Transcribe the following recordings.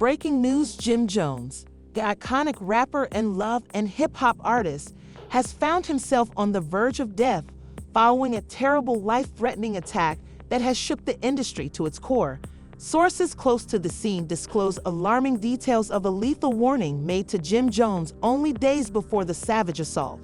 Breaking news: Jim Jones, the iconic rapper and love and hip-hop artist, has found himself on the verge of death following a terrible life-threatening attack that has shook the industry to its core. Sources close to the scene disclose alarming details of a lethal warning made to Jim Jones only days before the savage assault.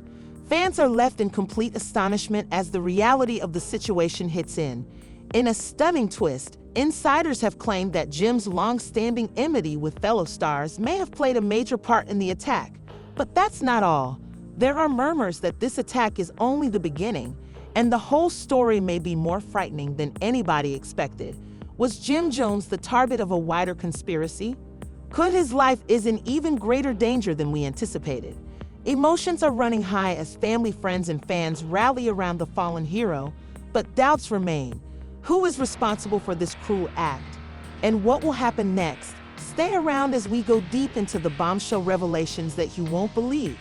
Fans are left in complete astonishment as the reality of the situation hits in. In a stunning twist, insiders have claimed that Jim's long-standing enmity with fellow stars may have played a major part in the attack. But that's not all. There are murmurs that this attack is only the beginning, and the whole story may be more frightening than anybody expected. Was Jim Jones the target of a wider conspiracy? Could his life is in even greater danger than we anticipated? Emotions are running high as family, friends, and fans rally around the fallen hero, but doubts remain. Who is responsible for this cruel act? And what will happen next? Stay around as we go deep into the bombshell revelations that you won't believe.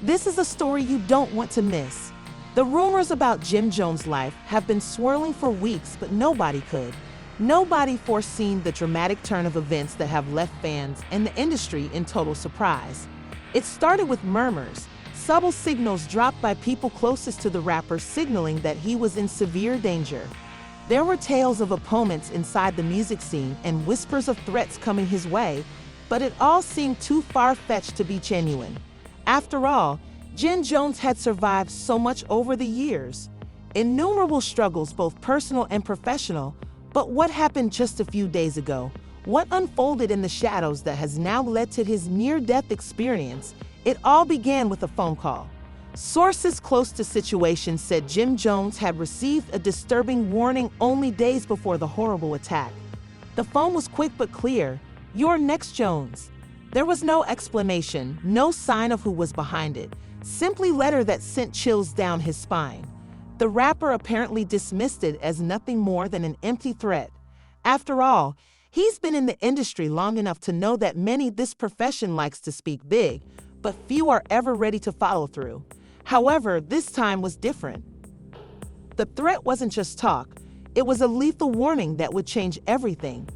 This is a story you don't want to miss. The rumors about Jim Jones' life have been swirling for weeks, but nobody could. Nobody foreseen the dramatic turn of events that have left fans and the industry in total surprise. It started with murmurs, subtle signals dropped by people closest to the rapper signaling that he was in severe danger. There were tales of opponents inside the music scene and whispers of threats coming his way, but it all seemed too far-fetched to be genuine. After all, Jim Jones had survived so much over the years. Innumerable struggles, both personal and professional. But what happened just a few days ago? What unfolded in the shadows that has now led to his near-death experience? It all began with a phone call. Sources close to situations said Jim Jones had received a disturbing warning only days before the horrible attack. The phone was quick but clear: "You're next, Jones." There was no explanation, no sign of who was behind it, simply letter that sent chills down his spine. The rapper apparently dismissed it as nothing more than an empty threat. After all, he's been in the industry long enough to know that many this profession likes to speak big, but few are ever ready to follow through. However, this time was different. The threat wasn't just talk, it was a lethal warning that would change everything.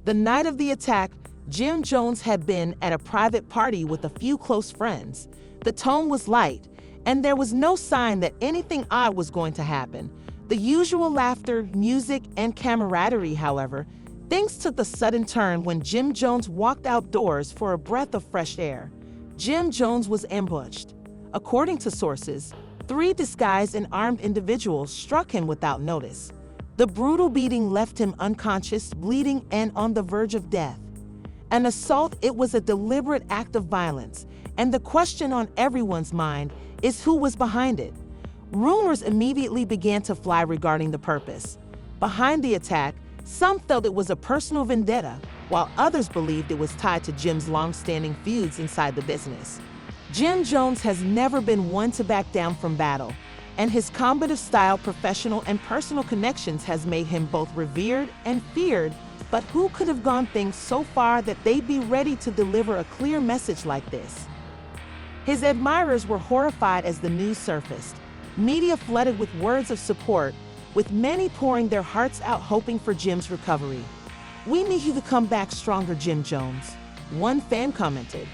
The night of the attack, Jim Jones had been at a private party with a few close friends. The tone was light, and there was no sign that anything odd was going to happen. The usual laughter, music, and camaraderie, however, things took a sudden turn when Jim Jones walked outdoors for a breath of fresh air. Jim Jones was ambushed. According to sources, 3 disguised and armed individuals struck him without notice. The brutal beating left him unconscious, bleeding, and on the verge of death. An assault, it was a deliberate act of violence, and the question on everyone's mind is who was behind it. Rumors immediately began to fly regarding the purpose. Behind the attack, some felt it was a personal vendetta, while others believed it was tied to Jim's long-standing feuds inside the business. Jim Jones has never been one to back down from battle, and his combative style, professional and personal connections has made him both revered and feared. But who could have gone things so far that they'd be ready to deliver a clear message like this? His admirers were horrified as the news surfaced. Media flooded with words of support, with many pouring their hearts out hoping for Jim's recovery. "We need you to come back stronger, Jim Jones," one fan commented.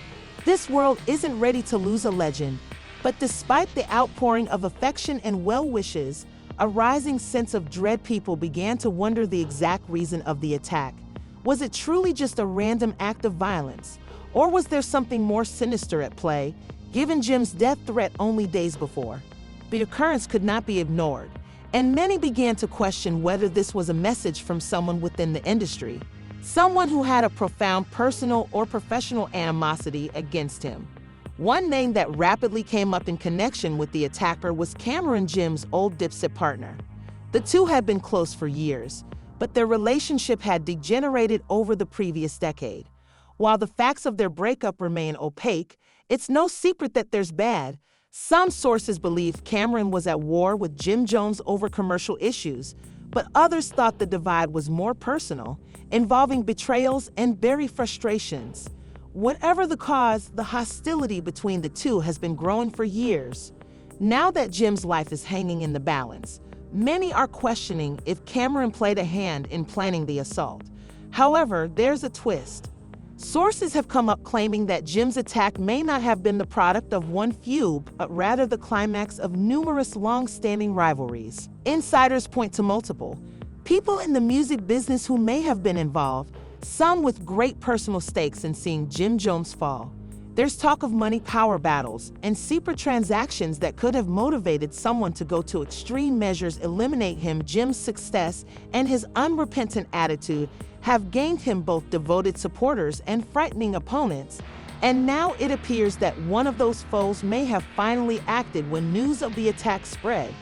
This world isn't ready to lose a legend. But despite the outpouring of affection and well wishes, a rising sense of dread. People began to wonder the exact reason of the attack. Was it truly just a random act of violence? Or was there something more sinister at play, given Jim's death threat only days before? The occurrence could not be ignored, and many began to question whether this was a message from someone within the industry, someone who had a profound personal or professional animosity against him. One name that rapidly came up in connection with the attacker was Camron, Jim's old Dipset partner. The two had been close for years, but their relationship had degenerated over the previous decade. While the facts of their breakup remain opaque, it's no secret that there's bad. Some sources believe Camron was at war with Jim Jones over commercial issues, but others thought the divide was more personal, involving betrayals and buried frustrations. Whatever the cause, the hostility between the two has been growing for years. Now that Jim's life is hanging in the balance, many are questioning if Camron played a hand in planning the assault. However, there's a twist. Sources have come up claiming that Jim's attack may not have been the product of one feud, but rather the climax of numerous long-standing rivalries. Insiders point to multiple people in the music business who may have been involved, some with great personal stakes in seeing Jim Jones fall. There's talk of money power battles and secret transactions that could have motivated someone to go to extreme measures eliminate him. Jim's success and his unrepentant attitude have gained him both devoted supporters and frightening opponents, and now it appears that one of those foes may have finally acted when news of the attack spread.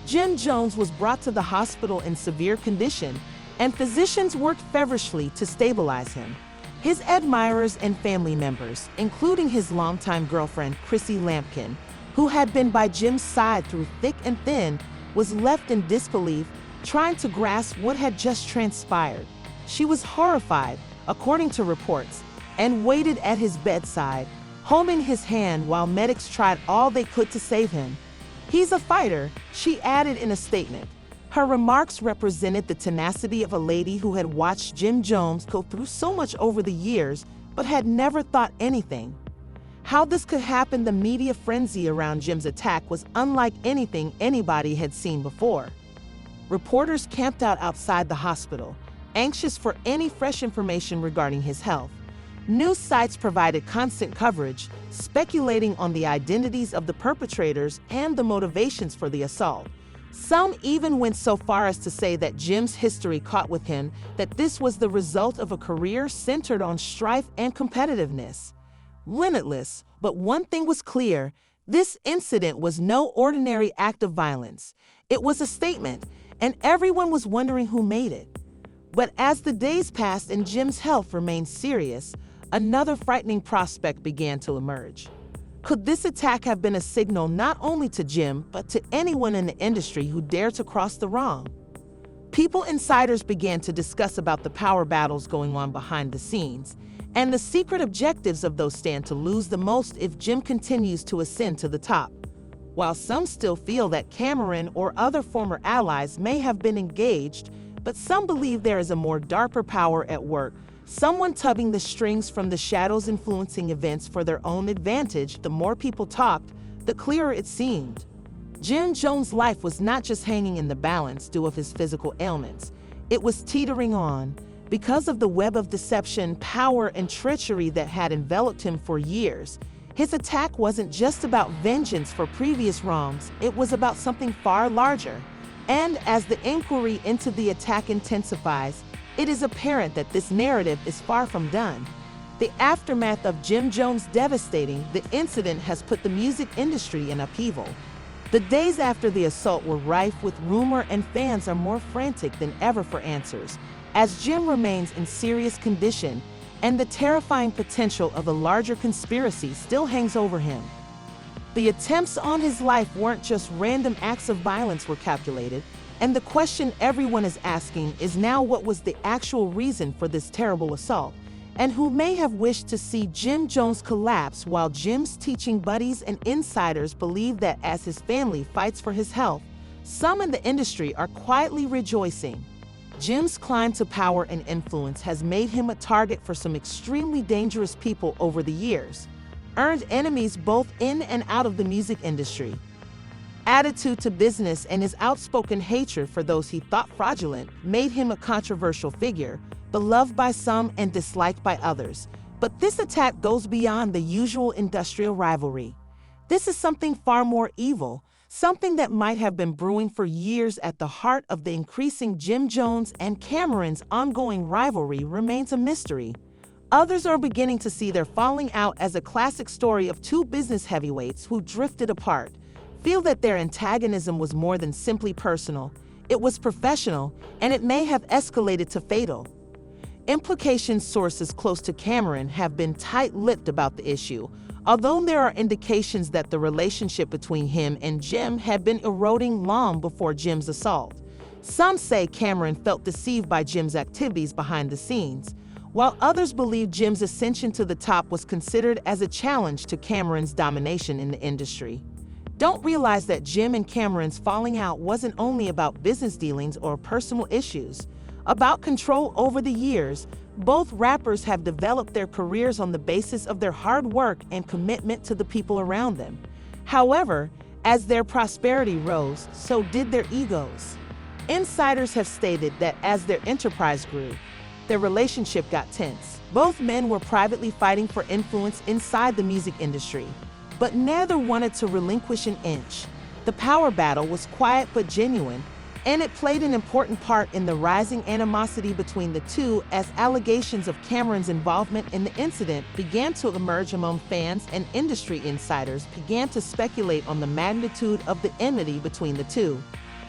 Jim Jones was brought to the hospital in severe condition, and physicians worked feverishly to stabilize him. His admirers and family members, including his longtime girlfriend Chrissy Lampkin, who had been by Jim's side through thick and thin, was left in disbelief, trying to grasp what had just transpired. She was horrified, according to reports, and waited at his bedside, holding his hand while medics tried all they could to save him. "He's a fighter," she added in a statement. Her remarks represented the tenacity of a lady who had watched Jim Jones go through so much over the years, but had never thought anything. How this could happen, the media frenzy around Jim's attack was unlike anything anybody had seen before. Reporters camped out outside the hospital, anxious for any fresh information regarding his health. News sites provided constant coverage, speculating on the identities of the perpetrators and the motivations for the assault. Some even went so far as to say that Jim's history caught with him that this was the result of a career centered on strife and competitiveness. Limitless, but one thing was clear: this incident was no ordinary act of violence. It was a statement, and everyone was wondering who made it. But as the days passed and Jim's health remained serious, another frightening prospect began to emerge. Could this attack have been a signal not only to Jim, but to anyone in the industry who dared to cross the wrong? People insiders began to discuss about the power battles going on behind the scenes, and the secret objectives of those stand to lose the most if Jim continues to ascend to the top. While some still feel that Camron or other former allies may have been engaged, but some believe there is a more darker power at work, someone tugging the strings from the shadows influencing events for their own advantage. The more people talked, the clearer it seemed. Jim Jones' life was not just hanging in the balance due to his physical ailments. It was teetering on because of the web of deception, power, and treachery that had enveloped him for years. His attack wasn't just about vengeance for previous wrongs, it was about something far larger. And as the inquiry into the attack intensifies, it is apparent that this narrative is far from done. The aftermath of Jim Jones' devastating the incident has put the music industry in upheaval. The days after the assault were rife with rumor, and fans are more frantic than ever for answers, as Jim remains in serious condition and the terrifying potential of a larger conspiracy still hangs over him. The attempts on his life weren't just random acts of violence were calculated, and the question everyone is asking is now, what was the actual reason for this terrible assault? And who may have wished to see Jim Jones collapse? While Jim's teaching buddies and insiders believe that as his family fights for his health, some in the industry are quietly rejoicing. Jim's climb to power and influence has made him a target for some extremely dangerous people over the years, earned enemies both in and out of the music industry. Attitude to business and his outspoken hatred for those he thought fraudulent made him a controversial figure, beloved by some and disliked by others. But this attack goes beyond the usual industrial rivalry. This is something far more evil, something that might have been brewing for years. At the heart of the increasing Jim Jones and Camron's ongoing rivalry remains a mystery. Others are beginning to see their falling out as a classic story of two business heavyweights who drifted apart, feel that their antagonism was more than simply personal. It was professional, and it may have escalated to fatal. Implications. Sources close to Camron have been tight-lipped about the issue, although there are indications that the relationship between him and Jim had been eroding long before Jim's assault. Some say Camron felt deceived by Jim's activities behind the scenes, while others believe Jim's ascension to the top was considered as a challenge to Camron's domination in the industry. Don't realize that Jim and Camron's falling out wasn't only about business dealings or personal issues, about control over the years, Both rappers have developed their careers on the basis of their hard work and commitment to the people around them. However, as their prosperity rose, so did their egos. Insiders have stated that as their enterprise grew, their relationship got tense. Both men were privately fighting for influence inside the music industry, but neither wanted to relinquish an inch. The power battle was quiet but genuine, and it played an important part in the rising animosity between the two as allegations of Camron's involvement in the incident began to emerge among fans and industry insiders began to speculate on the magnitude of the enmity between the two.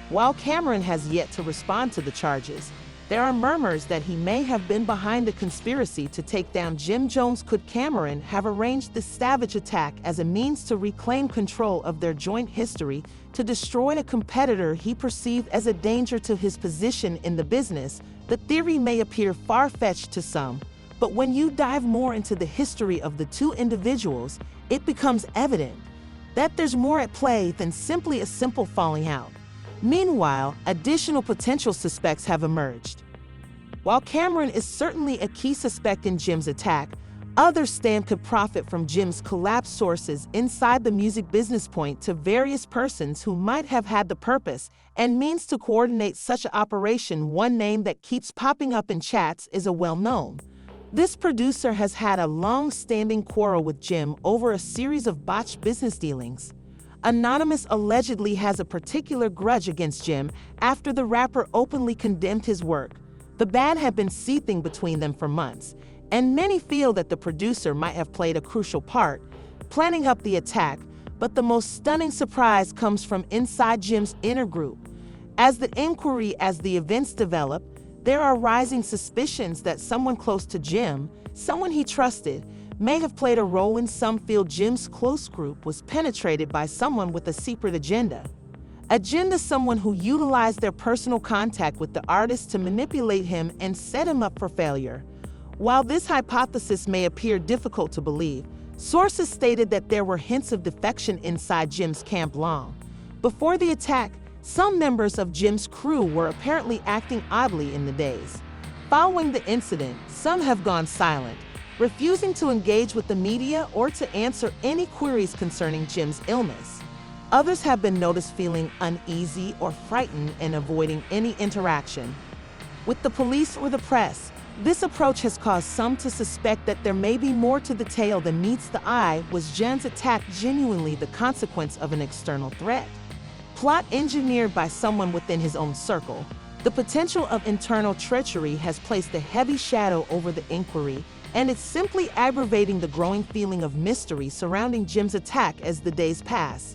While Camron has yet to respond to the charges, there are murmurs that he may have been behind a conspiracy to take down Jim Jones. Could Camron have arranged this savage attack as a means to reclaim control of their joint history, to destroy a competitor he perceived as a danger to his position in the business? The theory may appear far-fetched to some, but when you dive more into the history of the two individuals, it becomes evident that there's more at play than simply a simple falling out. Meanwhile, additional potential suspects have emerged. While Camron is certainly a key suspect in Jim's attack, others stand could profit from Jim's collapse. Sources inside the music business point to various persons who might have had the purpose and means to coordinate such an operation. One name that keeps popping up in chats is a well-known. This producer has had a long-standing quarrel with Jim over a series of botched business dealings. Anonymous allegedly has a particular grudge against Jim after the rapper openly condemned his work. The bad had been seething between them for months, and many feel that the producer might have played a crucial part, planning up the attack, but the most stunning surprise comes from inside Jim's inner group. As the events develop, there are rising suspicions that someone close to Jim, someone he trusted, may have played a role. In some feel Jim's close group was penetrated by someone with a secret agenda. Someone who utilized their personal contact with the artist to manipulate him and set him up for failure. While this hypothesis may appear difficult to believe, sources stated that there were hints of defection inside Jim's camp long before the attack. Some members of Jim's crew were apparently acting oddly in the days following the incident. Some have gone silent, refusing to engage with the media or to answer any queries concerning Jim's illness. Others have been noticed feeling uneasy or frightened and avoiding any interaction with the police or the press. This approach has caused some to suspect that there may be more to the tale than meets the eye. Was Jim's attack genuinely the consequence of an external threat, plot engineered by someone within his own circle? The potential of internal treachery has placed a heavy shadow over the inquiry, and it's simply aggravating the growing feeling of mystery surrounding Jim's attack as the days pass.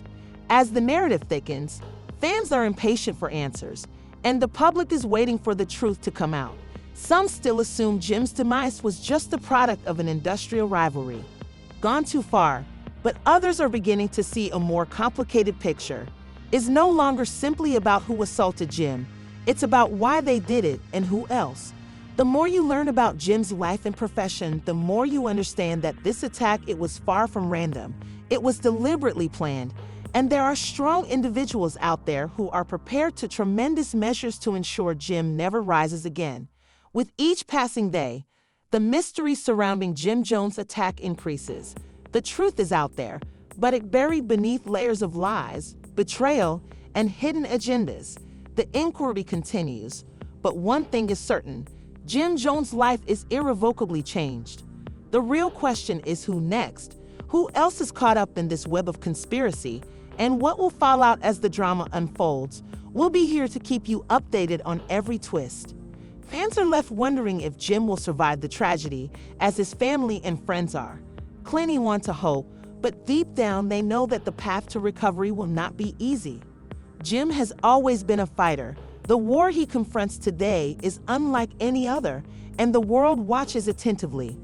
As the narrative thickens, fans are impatient for answers, and the public is waiting for the truth to come out. Some still assume Jim's demise was just the product of an industrial rivalry gone too far, but others are beginning to see a more complicated picture. It's no longer simply about who assaulted Jim, it's about why they did it and who else. The more you learn about Jim's life and profession, the more you understand that this attack, it was far from random. It was deliberately planned, and there are strong individuals out there who are prepared to tremendous measures to ensure Jim never rises again. With each passing day, the mystery surrounding Jim Jones' attack increases. The truth is out there, but it buried beneath layers of lies, betrayal, and hidden agendas. The inquiry continues, but one thing is certain: Jim Jones' life is irrevocably changed. The real question is who next? Who else is caught up in this web of conspiracy? And what will fall out as the drama unfolds? We'll be here to keep you updated on every twist. Fans are left wondering if Jim will survive the tragedy, as his family and friends are. Plenty want to hope, but deep down they know that the path to recovery will not be easy. Jim has always been a fighter. The war he confronts today is unlike any other, and the world watches attentively.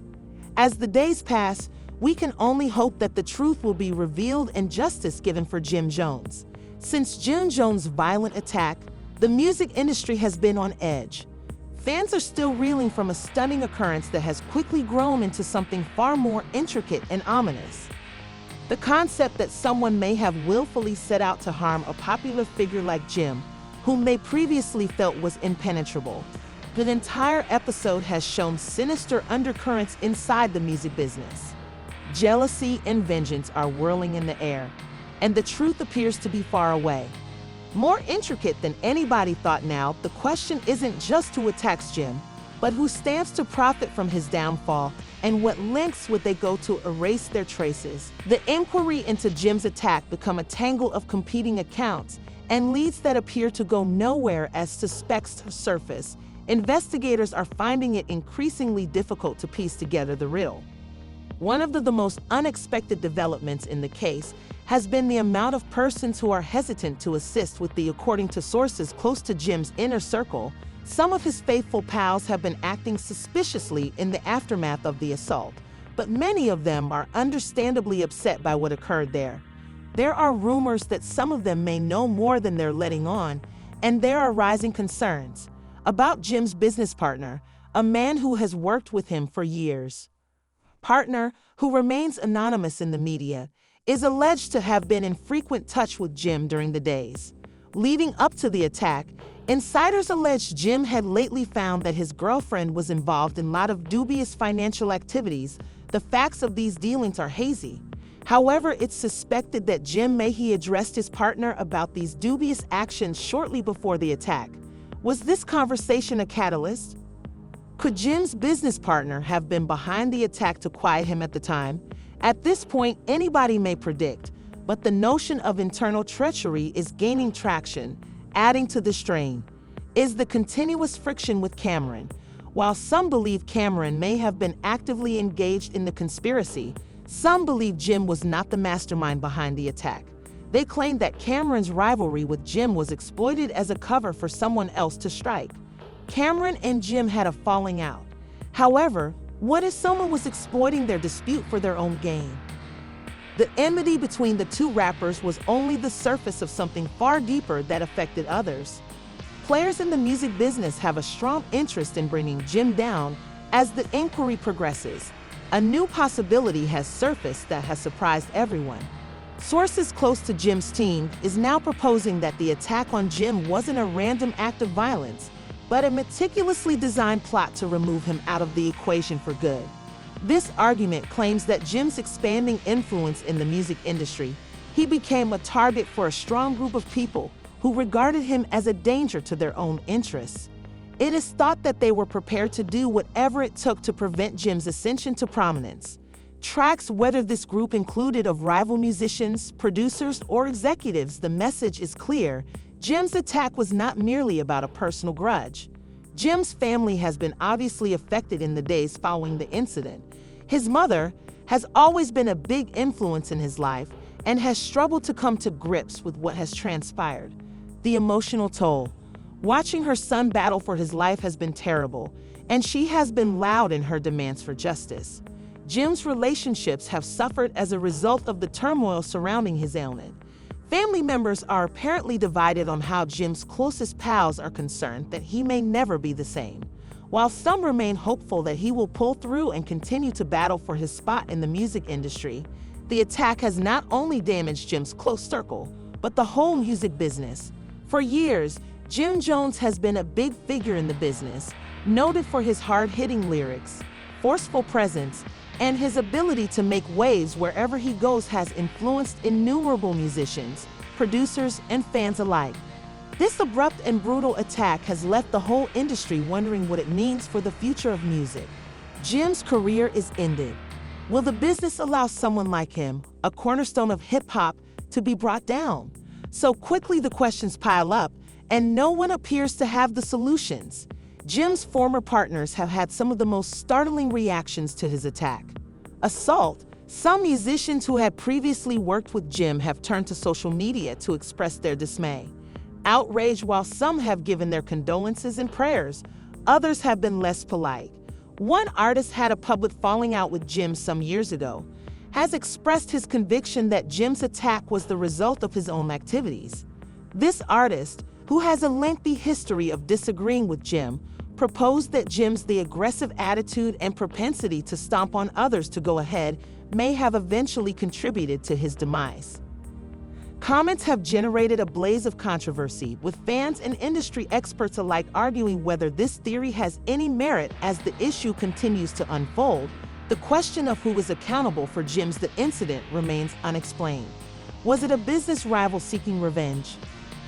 As the days pass, we can only hope that the truth will be revealed and justice given for Jim Jones. Since Jim Jones' violent attack, the music industry has been on edge. Fans are still reeling from a stunning occurrence that has quickly grown into something far more intricate and ominous. The concept that someone may have willfully set out to harm a popular figure like Jim, whom they previously felt was impenetrable. The entire episode has shown sinister undercurrents inside the music business. Jealousy and vengeance are whirling in the air, and the truth appears to be far away. More intricate than anybody thought now, the question isn't just who attacks Jim, but who stands to profit from his downfall, and what lengths would they go to erase their traces. The inquiry into Jim's attack become a tangle of competing accounts and leads that appear to go nowhere as suspects surface. Investigators are finding it increasingly difficult to piece together the riddle. One of the most unexpected developments in the case has been the amount of persons who are hesitant to assist with according to sources close to Jim's inner circle. Some of his faithful pals have been acting suspiciously in the aftermath of the assault, but many of them are understandably upset by what occurred there. There are rumors that some of them may know more than they're letting on, and there are rising concerns about Jim's business partner, a man who has worked with him for years. Partner, who remains anonymous in the media, is alleged to have been in frequent touch with Jim during the days leading up to the attack. Insiders allege Jim had lately found that his girlfriend was involved in a lot of dubious financial activities. The facts of these dealings are hazy. However, it's suspected that Jim may have addressed his partner about these dubious actions shortly before the attack. Was this conversation a catalyst? Could Jim's business partner have been behind the attack to quiet him at the time? At this point, anybody may predict, but the notion of internal treachery is gaining traction. Adding to the strain is the continuous friction with Camron. While some believe Camron may have been actively engaged in the conspiracy, some believe Jim was not the mastermind behind the attack. They claim that Camron's rivalry with Jim was exploited as a cover for someone else to strike. Camron and Jim had a falling out. However, what if someone was exploiting their dispute for their own gain? The enmity between the two rappers was only the surface of something far deeper that affected others. Players in the music business have a strong interest in bringing Jim down as the inquiry progresses. A new possibility has surfaced that has surprised everyone. Sources close to Jim's team is now proposing that the attack on Jim wasn't a random act of violence, but a meticulously designed plot to remove him out of the equation for good. This argument claims that Jim's expanding influence in the music industry, he became a target for a strong group of people who regarded him as a danger to their own interests. It is thought that they were prepared to do whatever it took to prevent Jim's ascension to prominence. Tracks, whether this group included of rival musicians, producers, or executives, the message is clear. Jim's attack was not merely about a personal grudge. Jim's family has been obviously affected in the days following the incident. His mother has always been a big influence in his life and has struggled to come to grips with what has transpired. The emotional toll. Watching her son battle for his life has been terrible, and she has been loud in her demands for justice. Jim's relationships have suffered as a result of the turmoil surrounding his ailment. Family members are apparently divided on how Jim's closest pals are concerned that he may never be the same, while some remain hopeful that he will pull through and continue to battle for his spot in the music industry. The attack has not only damaged Jim's close circle, but the whole music business. For years, Jim Jones has been a big figure in the business, noted for his hard-hitting lyrics, forceful presence, and his ability to make waves wherever he goes has influenced innumerable musicians, producers, and fans alike. This abrupt and brutal attack has left the whole industry wondering what it means for the future of music. Jim's career is ended. Will the business allow someone like him, a cornerstone of hip-hop, to be brought down? So quickly the questions pile up, and no one appears to have the solutions. Jim's former partners have had some of the most startling reactions to his attack. Assault. Some musicians who had previously worked with Jim have turned to social media to express their dismay. Outrage. While some have given their condolences and prayers, others have been less polite. One artist had a public falling out with Jim some years ago, has expressed his conviction that Jim's attack was the result of his own activities. This artist, who has a lengthy history of disagreeing with Jim, proposed that Jim's aggressive attitude and propensity to stomp on others to go ahead may have eventually contributed to his demise. Comments have generated a blaze of controversy, with fans and industry experts alike arguing whether this theory has any merit. As the issue continues to unfold, the question of who is accountable for Jim's incident remains unexplained. Was it a business rival seeking revenge?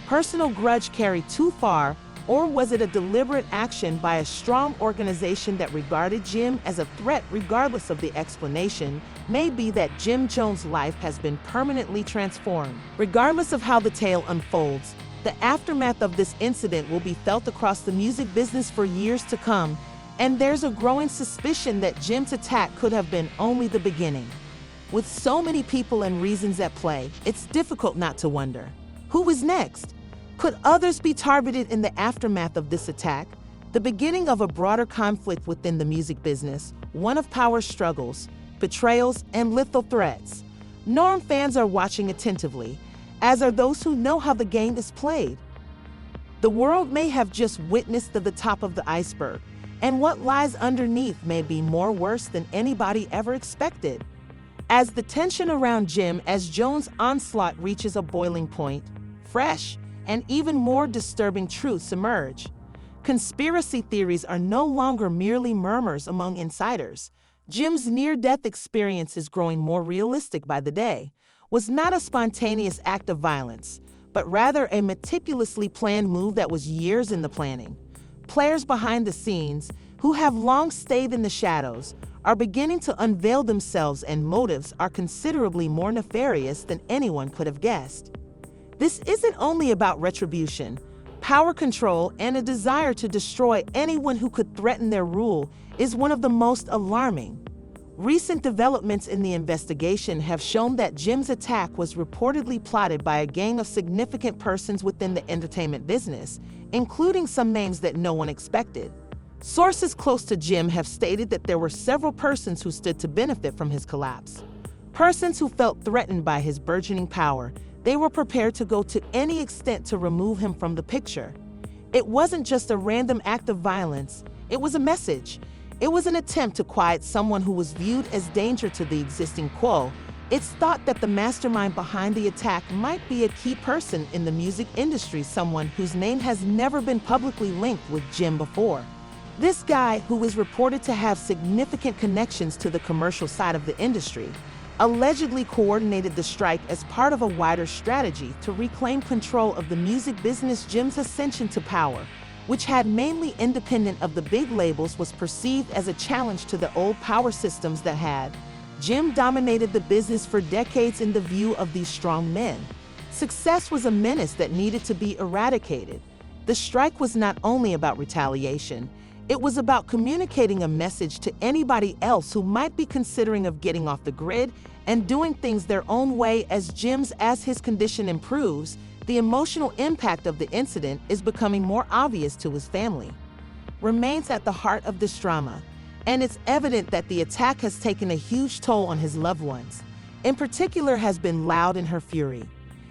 Personal grudge carried too far? Or was it a deliberate action by a strong organization that regarded Jim as a threat? Regardless of the explanation, may be that Jim Jones' life has been permanently transformed. Regardless of how the tale unfolds, the aftermath of this incident will be felt across the music business for years to come, and there's a growing suspicion that Jim's attack could have been only the beginning. With so many people and reasons at play, it's difficult not to wonder, who is next? Could others be targeted in the aftermath of this attack? The beginning of a broader conflict within the music business, one of power struggles, betrayals, and lethal threats. Norm fans are watching attentively, as are those who know how the game is played. The world may have just witnessed the top of the iceberg, and what lies underneath may be more worse than anybody ever expected. As the tension around Jim Jones' onslaught reaches a boiling point, fresh and even more disturbing truths emerge. Conspiracy theories are no longer merely murmurs among insiders. Jim's near-death experience is growing more realistic by the day. Was not a spontaneous act of violence, but rather a meticulously planned move that was years in the planning. Players behind the scenes, who have long stayed in the shadows, are beginning to unveil themselves, and motives are considerably more nefarious than anyone could have guessed. This isn't only about retribution, power control, and a desire to destroy anyone who could threaten their rule is one of the most alarming. Recent developments in the investigation have shown that Jim's attack was reportedly plotted by a gang of significant persons within the entertainment business, including some names that no one expected. Sources close to Jim have stated that there were several persons who stood to benefit from his collapse. Persons who felt threatened by his burgeoning power. They were prepared to go to any extent to remove him from the picture. It wasn't just a random act of violence, it was a message. It was an attempt to quiet someone who was viewed as danger to the existing quo. It's thought that the mastermind behind the attack might be a key person in the music industry, someone whose name has never been publicly linked with Jim before. This guy, who is reported to have significant connections to the commercial side of the industry, allegedly coordinated the strike as part of a wider strategy to reclaim control of the music business. Jim's ascension to power, which had mainly independent of the big labels, was perceived as a challenge to the old power systems that had. Jim dominated the business for decades in the view of these strong men. Success was a menace that needed to be eradicated. The strike was not only about retaliation, it was about communicating a message to anybody else who might be considering of getting off the grid and doing things their own way. As his condition improves, the emotional impact of the incident is becoming more obvious to his family. Remains at the heart of this drama, and it's evident that the attack has taken a huge toll on his loved ones. In particular, has been loud in her fury.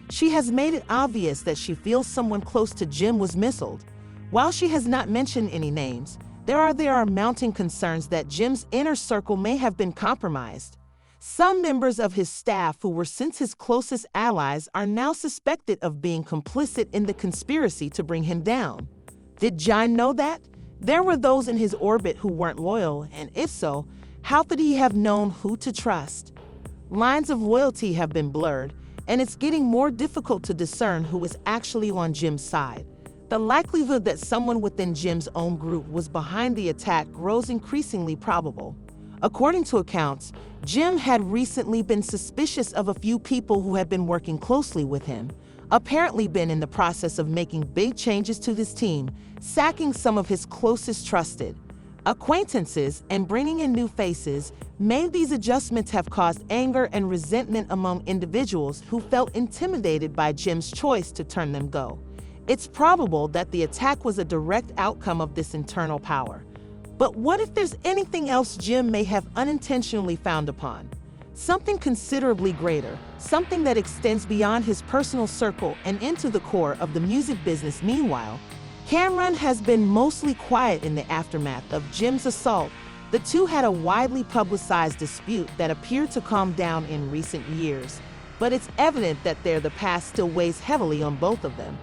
She has made it obvious that she feels someone close to Jim was missiled. While she has not mentioned any names, there are mounting concerns that Jim's inner circle may have been compromised. Some members of his staff, who were since his closest allies, are now suspected of being complicit in the conspiracy to bring him down. Did John know that? There were those in his orbit who weren't loyal, and if so, how could he have known who to trust? Lines of loyalty have been blurred, and it's getting more difficult to discern who is actually on Jim's side. The likelihood that someone within Jim's own group was behind the attack grows increasingly probable. According to accounts, Jim had recently been suspicious of a few people who had been working closely with him, apparently been in the process of making big changes to his team, sacking some of his closest trusted acquaintances and bringing in new faces. May these adjustments have caused anger and resentment among individuals who felt intimidated by Jim's choice to turn them go. It's probable that the attack was a direct outcome of this internal power. But what if there's anything else Jim may have unintentionally found upon? Something considerably greater, something that extends beyond his personal circle and into the core of the music business. Meanwhile, Camron has been mostly quiet in the aftermath of Jim's assault. The two had a widely publicized dispute that appeared to calm down in recent years. but it's evident that the past still weighs heavily on both of them.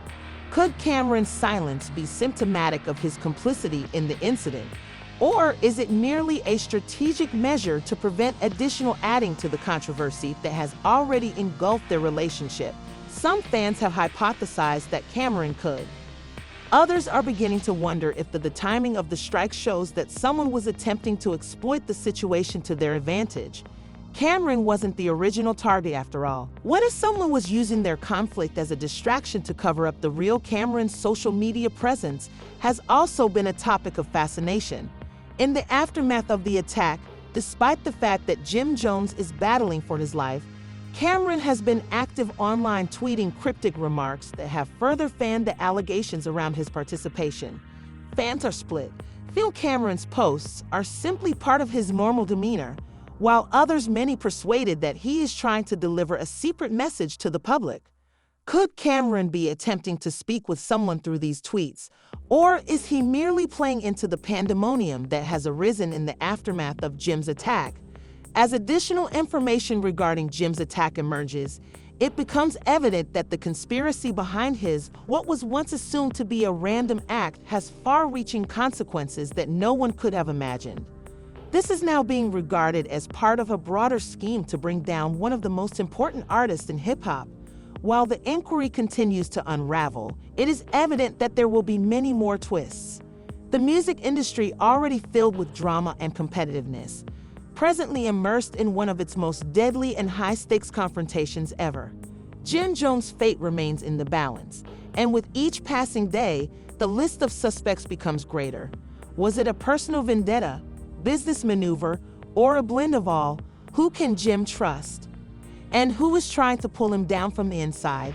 Could Camron's silence be symptomatic of his complicity in the incident? Or is it merely a strategic measure to prevent additional adding to the controversy that has already engulfed their relationship? Some fans have hypothesized that Camron could. Others are beginning to wonder if the timing of the strike shows that someone was attempting to exploit the situation to their advantage. Camron wasn't the original target after all. What if someone was using their conflict as a distraction to cover up the real Camron's social media presence has also been a topic of fascination. In the aftermath of the attack, despite the fact that Jim Jones is battling for his life, Camron has been active online tweeting cryptic remarks that have further fanned the allegations around his participation. Fans are split. Feel Camron's posts are simply part of his normal demeanor, while others many persuaded that he is trying to deliver a secret message to the public. Could Camron be attempting to speak with someone through these tweets, or is he merely playing into the pandemonium that has arisen in the aftermath of Jim's attack? As additional information regarding Jim's attack emerges, it becomes evident that the conspiracy behind what was once assumed to be a random act has far-reaching consequences that no one could have imagined. This is now being regarded as part of a broader scheme to bring down one of the most important artists in hip-hop. While the inquiry continues to unravel, it is evident that there will be many more twists. The music industry, already filled with drama and competitiveness, presently immersed in one of its most deadly and high-stakes confrontations ever. Jim Jones' fate remains in the balance, and with each passing day, the list of suspects becomes greater. Was it a personal vendetta, business maneuver, or a blend of all? Who can Jim trust? And who is trying to pull him down from the inside?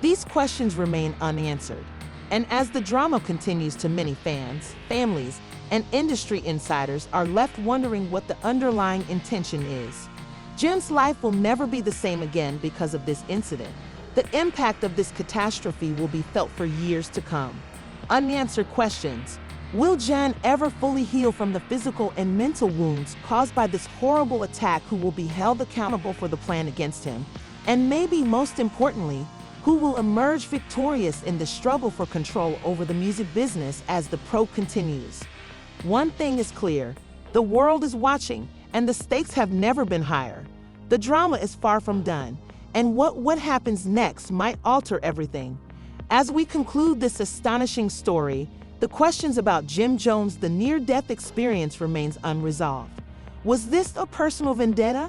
These questions remain unanswered. And as the drama continues, to many fans, families, and industry insiders are left wondering what the underlying intention is. Jim's life will never be the same again because of this incident. The impact of this catastrophe will be felt for years to come. Unanswered questions. Will Jan ever fully heal from the physical and mental wounds caused by this horrible attack? Who will be held accountable for the plan against him? And maybe most importantly, who will emerge victorious in the struggle for control over the music business as the probe continues? One thing is clear, the world is watching, and the stakes have never been higher. The drama is far from done, and what happens next might alter everything. As we conclude this astonishing story, the questions about Jim Jones' the near-death experience remains unresolved. Was this a personal vendetta,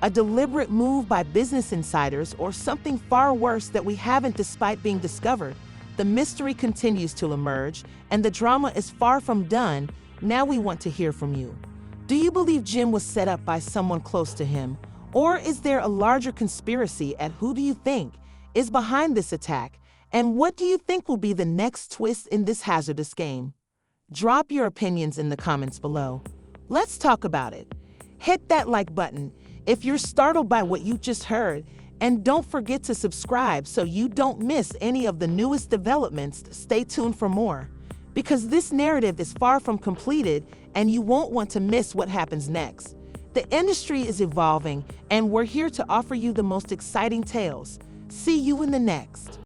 a deliberate move by business insiders, or something far worse that we haven't despite being discovered? The mystery continues to emerge, and the drama is far from done. Now we want to hear from you. Do you believe Jim was set up by someone close to him? Or is there a larger conspiracy? And who do you think is behind this attack? And what do you think will be the next twist in this hazardous game? Drop your opinions in the comments below. Let's talk about it. Hit that like button if you're startled by what you just heard, and don't forget to subscribe so you don't miss any of the newest developments. Stay tuned for more, because this narrative is far from completed and you won't want to miss what happens next. The industry is evolving, and we're here to offer you the most exciting tales. See you in the next.